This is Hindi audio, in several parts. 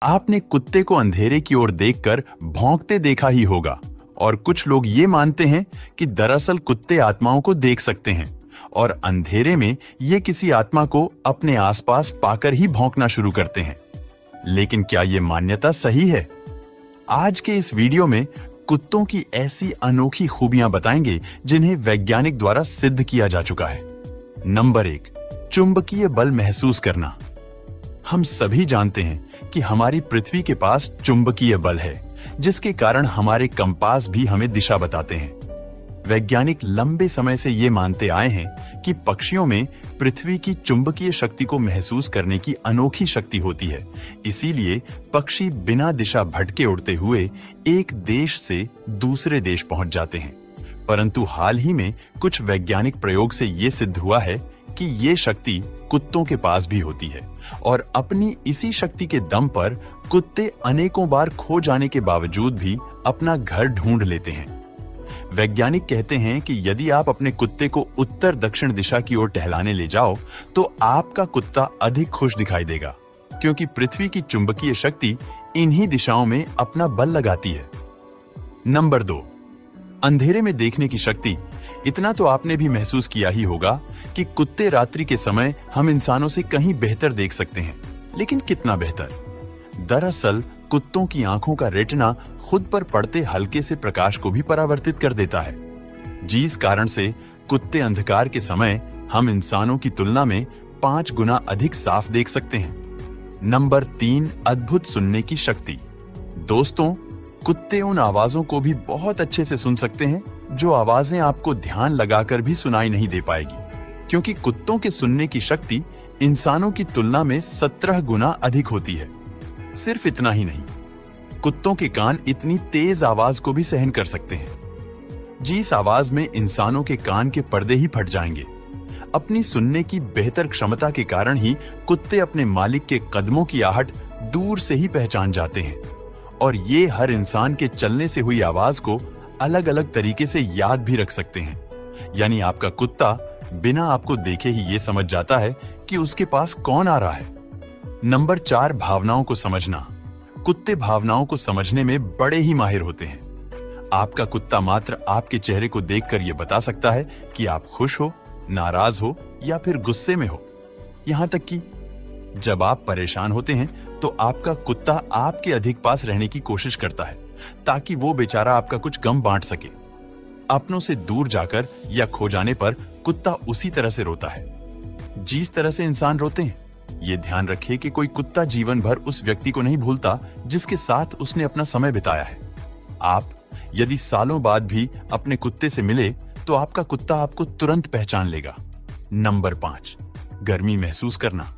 आपने कुत्ते को अंधेरे की ओर देखकर भौंकते देखा ही होगा और कुछ लोग ये मानते हैं कि दरअसल कुत्ते आत्माओं को देख सकते हैं और अंधेरे में ये किसी आत्मा को अपने आसपास पाकर ही भौंकना शुरू करते हैं। लेकिन क्या ये मान्यता सही है? आज के इस वीडियो में कुत्तों की ऐसी अनोखी खूबियां बताएंगे जिन्हें वैज्ञानिक द्वारा सिद्ध किया जा चुका है। नंबर 1, चुंबकीय बल महसूस करना। हम सभी जानते हैं कि हमारी पृथ्वी के पास चुंबकीय बल है, जिसके कारण हमारे कंपास भी हमें दिशा बताते हैं। वैज्ञानिक लंबे समय से ये मानते आए हैं कि पक्षियों में पृथ्वी की चुंबकीय शक्ति को महसूस करने की अनोखी शक्ति होती है। इसीलिए पक्षी बिना दिशा भटके उड़ते हुए एक देश से दूसरे देश पहुंच जाते हैं। परंतु हाल ही में कुछ वैज्ञानिक प्रयोग से ये सिद्ध हुआ है कि ये शक्ति कुत्तों के पास भी होती है और अपनी इसी शक्ति के दम पर कुत्ते अनेकों बार खो जाने के बावजूद भी अपना घर ढूंढ लेते हैं। वैज्ञानिक कहते हैं कि यदि आप अपने कुत्ते को उत्तर दक्षिण दिशा की ओर टहलाने ले जाओ तो आपका कुत्ता अधिक खुश दिखाई देगा, क्योंकि पृथ्वी की चुंबकीय शक्ति इन्हीं दिशाओं में अपना बल लगाती है। नंबर 2, अंधेरे में देखने की शक्ति। इतना तो आपने भी महसूस किया ही होगा कि कुत्ते रात्रि के समय हम इंसानों से कहीं बेहतर देख सकते हैं, लेकिन कितना बेहतर? दरअसल कुत्तों की आंखों का रेटिना खुद पर पड़ते हल्के से प्रकाश को भी परावर्तित कर देता है, जिस कारण से कुत्ते अंधकार के समय हम इंसानों की तुलना में 5 गुना अधिक साफ देख सकते हैं। नंबर 3, अद्भुत सुनने की शक्ति। दोस्तों, कुत्ते उन आवाजों को भी बहुत अच्छे से सुन सकते हैं जो आवाजें आपको ध्यान लगाकर भी सुनाई नहीं दे पाएगी, क्योंकि कुत्तों के सुनने की शक्ति इंसानों की तुलना में 17 गुना अधिक होती है। सिर्फ इतना ही नहीं, कुत्तों के कान इतनी तेज आवाज को भी सहन कर सकते हैं, जिस आवाज में इंसानों के कान के पर्दे ही फट जाएंगे। अपनी सुनने की बेहतर क्षमता के कारण ही कुत्ते अपने मालिक के कदमों की आहट दूर से ही पहचान जाते हैं और ये हर इंसान के चलने से हुई आवाज को अलग अलग तरीके से याद भी रख सकते हैं। यानी आपका कुत्ता बिना आपको देखे ही ये समझ जाता है कि उसके पास कौन आ रहा है। नंबर 4, भावनाओं को समझना। कुत्ते भावनाओं को समझने में बड़े ही माहिर होते हैं। आपका कुत्ता मात्र आपके चेहरे को देखकर यह बता सकता है कि आप खुश हो, नाराज हो या फिर गुस्से में हो। यहां तक कि जब आप परेशान होते हैं तो आपका कुत्ता आपके अधिक पास रहने की कोशिश करता है ताकि वो बेचारा आपका कुछ गम बांट सके। अपनों से दूर जाकर या खो जाने पर कुत्ता उसी तरह से रोता है जिस तरह से इंसान रोते हैं। ये ध्यान रखें कि कोई कुत्ता जीवन भर उस व्यक्ति को नहीं भूलता जिसके साथ उसने अपना समय बिताया है। आप यदि सालों बाद भी अपने कुत्ते से मिले तो आपका कुत्ता आपको तुरंत पहचान लेगा। नंबर 5, गर्मी महसूस करना।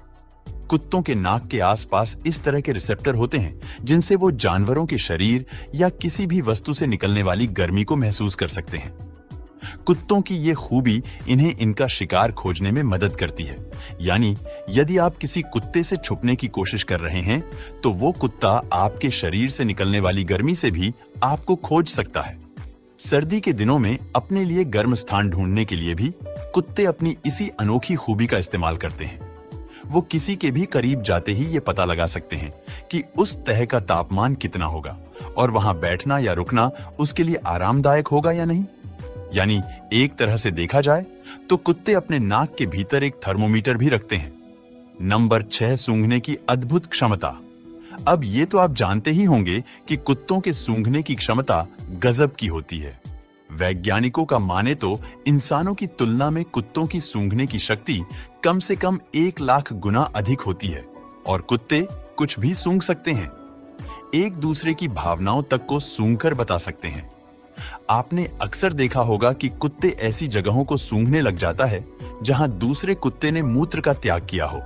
कुत्तों के नाक के आसपास इस तरह के रिसेप्टर होते हैं जिनसे वो जानवरों के शरीर या किसी भी वस्तु से निकलने वाली गर्मी को महसूस कर सकते हैं। कुत्तों की ये खूबी इन्हें इनका शिकार खोजने में मदद करती है। यानी यदि आप किसी कुत्ते से छुपने की कोशिश कर रहे हैं तो वो कुत्ता आपके शरीर से निकलने वाली गर्मी से भी आपको खोज सकता है। सर्दी के दिनों में अपने लिए गर्म स्थान ढूंढने के लिए भी कुत्ते अपनी इसी अनोखी खूबी का इस्तेमाल करते हैं। वो किसी के भी करीब जाते ही ये पता लगा सकते हैं कि उस तह का तापमान कितना होगा और वहां बैठना या रुकना उसके लिए आरामदायक होगा या नहीं। यानी एक तरह से देखा जाए तो कुत्ते अपने नाक के भीतर एक थर्मोमीटर भी रखते हैं। नंबर 6, सूंघने की अद्भुत क्षमता। अब ये तो आप जानते ही होंगे कि कुत्तों के सूंघने की क्षमता गजब की होती है। वैज्ञानिकों का माने तो इंसानों की तुलना में कुत्तों की सूंघने की शक्ति कम से कम 1 लाख गुना अधिक होती है और कुत्ते कुछ भी सूंघ सकते हैं। एक दूसरे की भावनाओं तक को सूंघकर बता सकते हैं। आपने अक्सर देखा होगा कि कुत्ते ऐसी जगहों को सूंघने लग जाता है जहां दूसरे कुत्ते ने मूत्र का त्याग किया हो।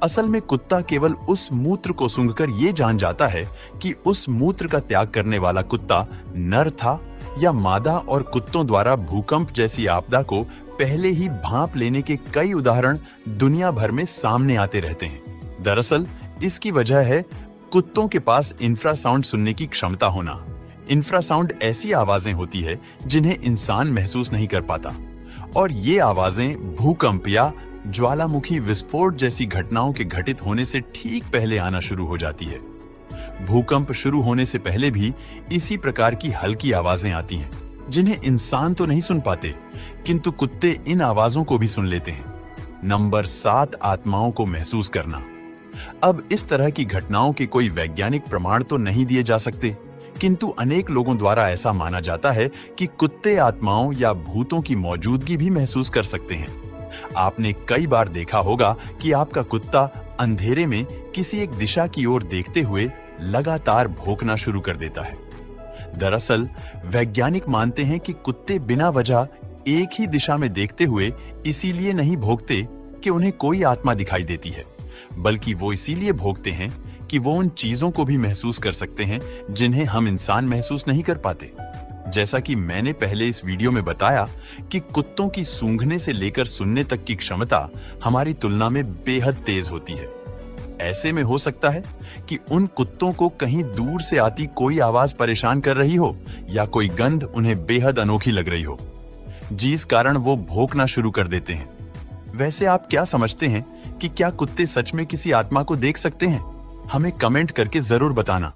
असल में कुत्ता केवल उस मूत्र को सूंघकर ये जान जाता है कि उस मूत्र का त्याग करने वाला कुत्ता नर था या मादा, और कुत्तों द्वारा भूकंप जैसी आपदा को पहले ही भांप लेने के कई उदाहरण दुनिया भर में सामने आते रहते हैं। दरअसल इसकी वजह है कुत्तों के पास इंफ्रासाउंड सुनने की क्षमता होना। इंफ्रासाउंड ऐसी आवाजें होती है जिन्हें इंसान महसूस नहीं कर पाता, और ये आवाजें भूकंप या ज्वालामुखी विस्फोट जैसी घटनाओं के घटित होने से ठीक पहले आना शुरू हो जाती है। भूकंप शुरू होने से पहले भी इसी प्रकार की हल्की आवाजें आती हैं, जिन्हें इंसान तो नहीं सुन पाते, किंतु कुत्ते इन आवाजों को भी सुन लेते हैं। नंबर 7, आत्माओं को महसूस करना। अब इस तरह की घटनाओं के कोई वैज्ञानिक प्रमाण तो नहीं दिए जा सकते, किंतु अनेक लोगों द्वारा ऐसा माना जाता है कि कुत्ते आत्माओं या भूतों की मौजूदगी भी महसूस कर सकते हैं। आपने कई बार देखा होगा कि आपका कुत्ता अंधेरे में किसी एक दिशा की ओर देखते हुए लगातार भौंकना शुरू कर देता है। दरअसल वैज्ञानिक मानते हैं कि कुत्ते बिना वजह एक ही दिशा में देखते हुए इसीलिए नहीं भौंकते कि उन्हें कोई आत्मा दिखाई देती है, बल्कि वो इसीलिए भौंकते हैं कि वो उन चीजों को भी महसूस कर सकते हैं जिन्हें हम इंसान महसूस नहीं कर पाते। जैसा कि मैंने पहले इस वीडियो में बताया कि कुत्तों की सूंघने से लेकर सुनने तक की क्षमता हमारी तुलना में बेहद तेज होती है। ऐसे में हो सकता है कि उन कुत्तों को कहीं दूर से आती कोई आवाज परेशान कर रही हो या कोई गंध उन्हें बेहद अनोखी लग रही हो, जिस कारण वो भौंकना शुरू कर देते हैं। वैसे आप क्या समझते हैं कि क्या कुत्ते सच में किसी आत्मा को देख सकते हैं? हमें कमेंट करके जरूर बताना।